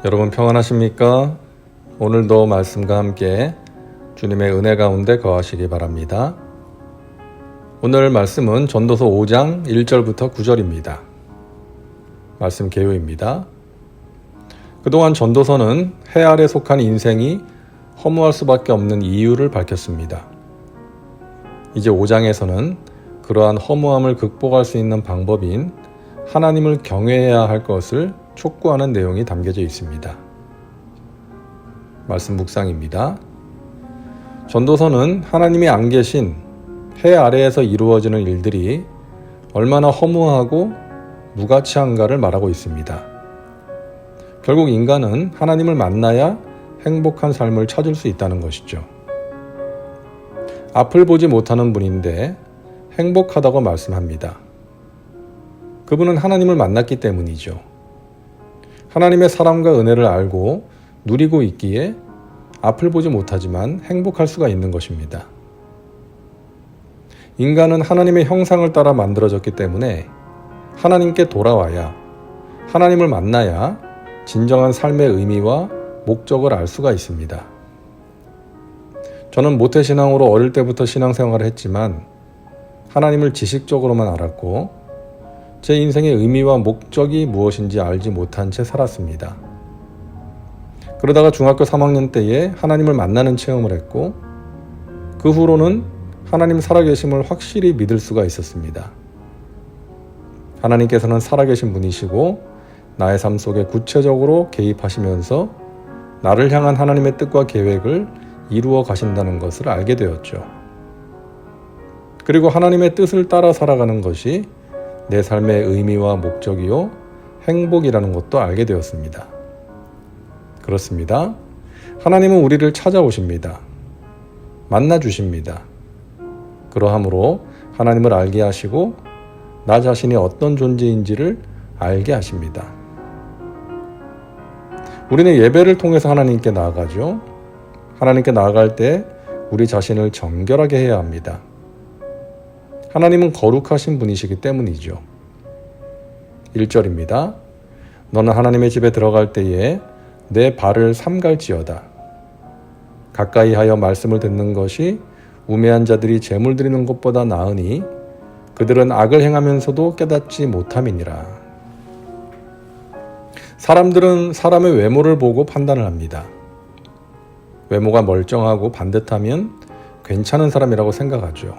여러분 평안하십니까? 오늘도 말씀과 함께 주님의 은혜 가운데 거하시기 바랍니다. 오늘 말씀은 전도서 5장 1절부터 9절입니다. 말씀 개요입니다. 그동안 전도서는 해 아래 속한 인생이 허무할 수밖에 없는 이유를 밝혔습니다. 이제 5장에서는 그러한 허무함을 극복할 수 있는 방법인 하나님을 경외해야 할 것을 촉구하는 내용이 담겨져 있습니다. 말씀 묵상입니다. 전도서는 하나님이 안 계신 해 아래에서 이루어지는 일들이 얼마나 허무하고 무가치한가를 말하고 있습니다. 결국 인간은 하나님을 만나야 행복한 삶을 찾을 수 있다는 것이죠. 앞을 보지 못하는 분인데 행복하다고 말씀합니다. 그분은 하나님을 만났기 때문이죠. 하나님의 사랑과 은혜를 알고 누리고 있기에 앞을 보지 못하지만 행복할 수가 있는 것입니다. 인간은 하나님의 형상을 따라 만들어졌기 때문에 하나님께 돌아와야, 하나님을 만나야 진정한 삶의 의미와 목적을 알 수가 있습니다. 저는 모태신앙으로 어릴 때부터 신앙생활을 했지만 하나님을 지식적으로만 알았고 제 인생의 의미와 목적이 무엇인지 알지 못한 채 살았습니다. 그러다가 중학교 3학년 때에 하나님을 만나는 체험을 했고 그 후로는 하나님 살아계심을 확실히 믿을 수가 있었습니다. 하나님께서는 살아계신 분이시고 나의 삶 속에 구체적으로 개입하시면서 나를 향한 하나님의 뜻과 계획을 이루어 가신다는 것을 알게 되었죠. 그리고 하나님의 뜻을 따라 살아가는 것이 내 삶의 의미와 목적이요 행복이라는 것도 알게 되었습니다. 그렇습니다. 하나님은 우리를 찾아오십니다. 만나주십니다. 그러함으로 하나님을 알게 하시고 나 자신이 어떤 존재인지를 알게 하십니다. 우리는 예배를 통해서 하나님께 나아가죠. 하나님께 나아갈 때 우리 자신을 정결하게 해야 합니다. 하나님은 거룩하신 분이시기 때문이죠. 1절입니다. 너는 하나님의 집에 들어갈 때에 내 발을 삼갈지어다. 가까이 하여 말씀을 듣는 것이 우매한 자들이 재물 드리는 것보다 나으니 그들은 악을 행하면서도 깨닫지 못함이니라. 사람들은 사람의 외모를 보고 판단을 합니다. 외모가 멀쩡하고 반듯하면 괜찮은 사람이라고 생각하죠.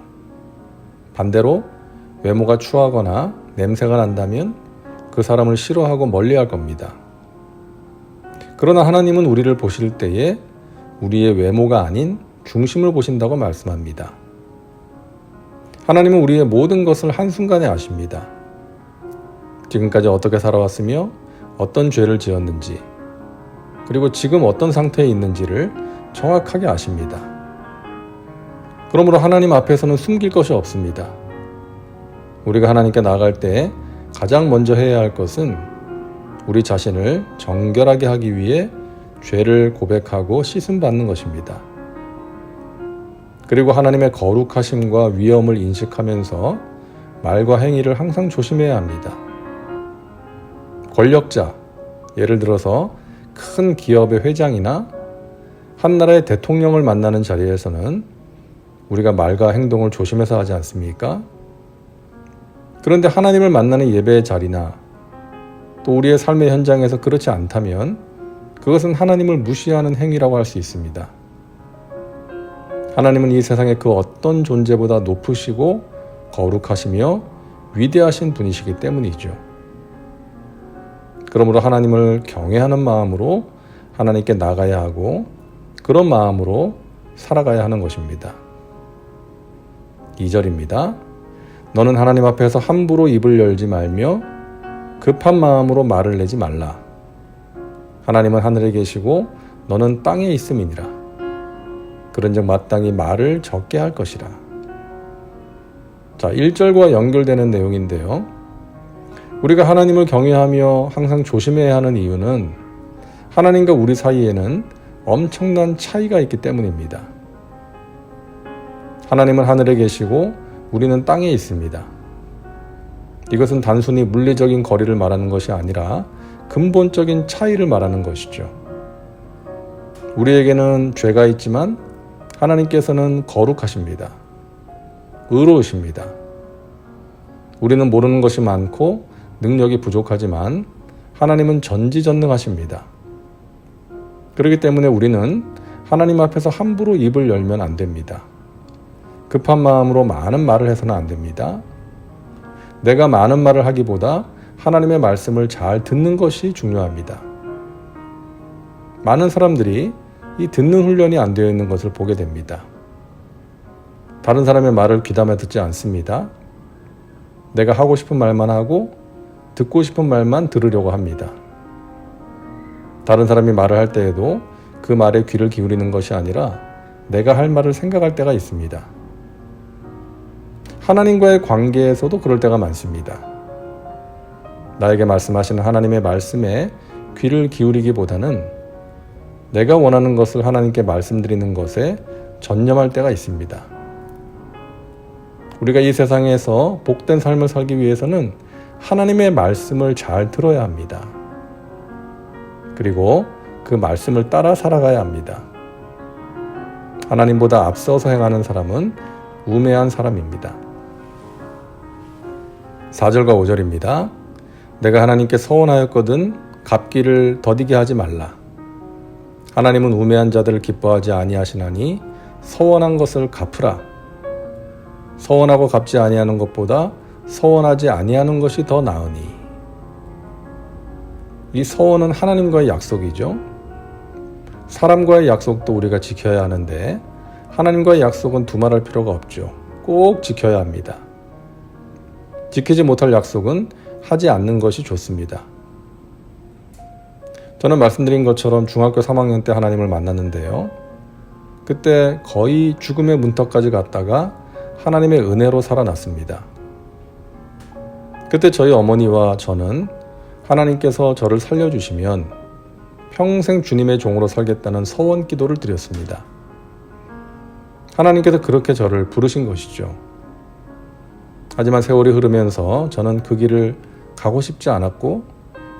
반대로 외모가 추하거나 냄새가 난다면 그 사람을 싫어하고 멀리할 겁니다. 그러나 하나님은 우리를 보실 때에 우리의 외모가 아닌 중심을 보신다고 말씀합니다. 하나님은 우리의 모든 것을 한순간에 아십니다. 지금까지 어떻게 살아왔으며 어떤 죄를 지었는지 그리고 지금 어떤 상태에 있는지를 정확하게 아십니다. 그러므로 하나님 앞에서는 숨길 것이 없습니다. 우리가 하나님께 나아갈 때 가장 먼저 해야 할 것은 우리 자신을 정결하게 하기 위해 죄를 고백하고 씻음받는 것입니다. 그리고 하나님의 거룩하심과 위엄을 인식하면서 말과 행위를 항상 조심해야 합니다. 권력자, 예를 들어서 큰 기업의 회장이나 한 나라의 대통령을 만나는 자리에서는 우리가 말과 행동을 조심해서 하지 않습니까? 그런데 하나님을 만나는 예배의 자리나 또 우리의 삶의 현장에서 그렇지 않다면 그것은 하나님을 무시하는 행위라고 할 수 있습니다. 하나님은 이 세상의 그 어떤 존재보다 높으시고 거룩하시며 위대하신 분이시기 때문이죠. 그러므로 하나님을 경외하는 마음으로 하나님께 나가야 하고 그런 마음으로 살아가야 하는 것입니다. 2절입니다. 너는 하나님 앞에서 함부로 입을 열지 말며 급한 마음으로 말을 내지 말라. 하나님은 하늘에 계시고 너는 땅에 있음이니라. 그런즉 마땅히 말을 적게 할 것이라. 자, 1절과 연결되는 내용인데요. 우리가 하나님을 경외하며 항상 조심해야 하는 이유는 하나님과 우리 사이에는 엄청난 차이가 있기 때문입니다. 하나님은 하늘에 계시고 우리는 땅에 있습니다. 이것은 단순히 물리적인 거리를 말하는 것이 아니라 근본적인 차이를 말하는 것이죠. 우리에게는 죄가 있지만 하나님께서는 거룩하십니다. 의로우십니다. 우리는 모르는 것이 많고 능력이 부족하지만 하나님은 전지전능하십니다. 그렇기 때문에 우리는 하나님 앞에서 함부로 입을 열면 안 됩니다. 급한 마음으로 많은 말을 해서는 안 됩니다. 내가 많은 말을 하기보다 하나님의 말씀을 잘 듣는 것이 중요합니다. 많은 사람들이 이 듣는 훈련이 안 되어 있는 것을 보게 됩니다. 다른 사람의 말을 귀담아 듣지 않습니다. 내가 하고 싶은 말만 하고 듣고 싶은 말만 들으려고 합니다. 다른 사람이 말을 할 때에도 그 말에 귀를 기울이는 것이 아니라 내가 할 말을 생각할 때가 있습니다. 하나님과의 관계에서도 그럴 때가 많습니다. 나에게 말씀하시는 하나님의 말씀에 귀를 기울이기보다는 내가 원하는 것을 하나님께 말씀드리는 것에 전념할 때가 있습니다. 우리가 이 세상에서 복된 삶을 살기 위해서는 하나님의 말씀을 잘 들어야 합니다. 그리고 그 말씀을 따라 살아가야 합니다. 하나님보다 앞서서 행하는 사람은 우매한 사람입니다. 4절과 5절입니다. 내가 하나님께 서원하였거든 갚기를 더디게 하지 말라. 하나님은 우매한 자들을 기뻐하지 아니하시나니 서원한 것을 갚으라. 서원하고 갚지 아니하는 것보다 서원하지 아니하는 것이 더 나으니. 이 서원은 하나님과의 약속이죠. 사람과의 약속도 우리가 지켜야 하는데 하나님과의 약속은 두말할 필요가 없죠. 꼭 지켜야 합니다. 지키지 못할 약속은 하지 않는 것이 좋습니다. 저는 말씀드린 것처럼 중학교 3학년 때 하나님을 만났는데요. 그때 거의 죽음의 문턱까지 갔다가 하나님의 은혜로 살아났습니다. 그때 저희 어머니와 저는 하나님께서 저를 살려주시면 평생 주님의 종으로 살겠다는 서원 기도를 드렸습니다. 하나님께서 그렇게 저를 부르신 것이죠. 하지만 세월이 흐르면서 저는 그 길을 가고 싶지 않았고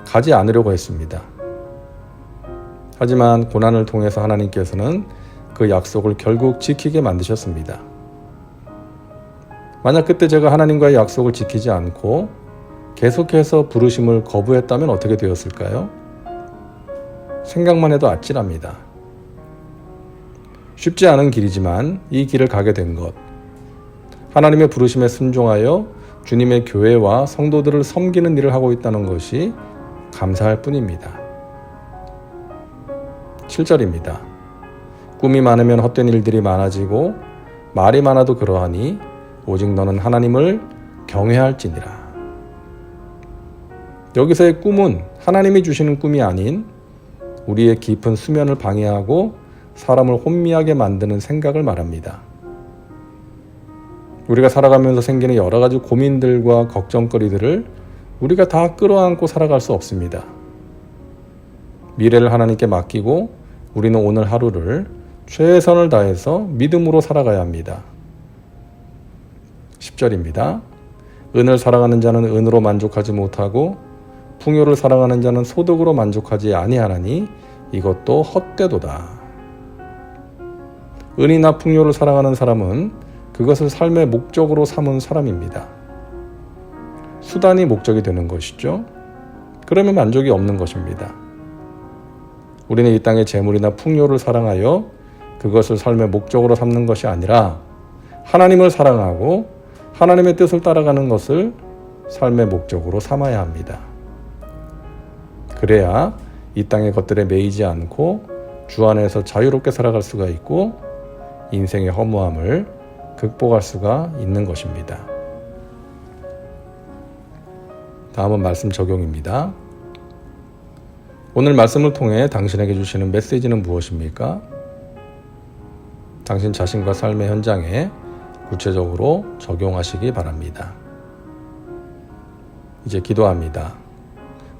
가지 않으려고 했습니다. 하지만 고난을 통해서 하나님께서는 그 약속을 결국 지키게 만드셨습니다. 만약 그때 제가 하나님과의 약속을 지키지 않고 계속해서 부르심을 거부했다면 어떻게 되었을까요? 생각만 해도 아찔합니다. 쉽지 않은 길이지만 이 길을 가게 된 것, 하나님의 부르심에 순종하여 주님의 교회와 성도들을 섬기는 일을 하고 있다는 것이 감사할 뿐입니다. 7절입니다. 꿈이 많으면 헛된 일들이 많아지고 말이 많아도 그러하니 오직 너는 하나님을 경외할지니라. 여기서의 꿈은 하나님이 주시는 꿈이 아닌 우리의 깊은 수면을 방해하고 사람을 혼미하게 만드는 생각을 말합니다. 우리가 살아가면서 생기는 여러 가지 고민들과 걱정거리들을 우리가 다 끌어안고 살아갈 수 없습니다. 미래를 하나님께 맡기고 우리는 오늘 하루를 최선을 다해서 믿음으로 살아가야 합니다. 10절입니다. 은을 사랑하는 자는 은으로 만족하지 못하고 풍요를 사랑하는 자는 소득으로 만족하지 아니하나니 이것도 헛되도다. 은이나 풍요를 사랑하는 사람은 그것을 삶의 목적으로 삼은 사람입니다. 수단이 목적이 되는 것이죠. 그러면 만족이 없는 것입니다. 우리는 이 땅의 재물이나 풍요를 사랑하여 그것을 삶의 목적으로 삼는 것이 아니라 하나님을 사랑하고 하나님의 뜻을 따라가는 것을 삶의 목적으로 삼아야 합니다. 그래야 이 땅의 것들에 매이지 않고 주 안에서 자유롭게 살아갈 수가 있고 인생의 허무함을 극복할 수가 있는 것입니다. 다음은 말씀 적용입니다. 오늘 말씀을 통해 당신에게 주시는 메시지는 무엇입니까? 당신 자신과 삶의 현장에 구체적으로 적용하시기 바랍니다. 이제 기도합니다.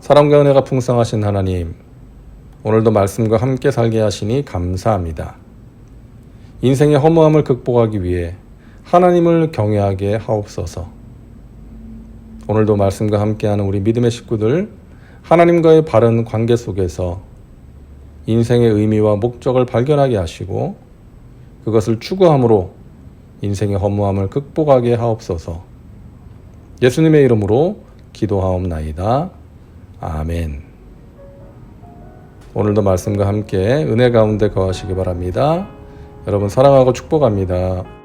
사랑과 은혜가 풍성하신 하나님, 오늘도 말씀과 함께 살게 하시니 감사합니다. 인생의 허무함을 극복하기 위해 하나님을 경외하게 하옵소서. 오늘도 말씀과 함께하는 우리 믿음의 식구들, 하나님과의 바른 관계 속에서 인생의 의미와 목적을 발견하게 하시고 그것을 추구함으로 인생의 허무함을 극복하게 하옵소서. 예수님의 이름으로 기도하옵나이다. 아멘. 오늘도 말씀과 함께 은혜 가운데 거하시기 바랍니다. 여러분 사랑하고 축복합니다.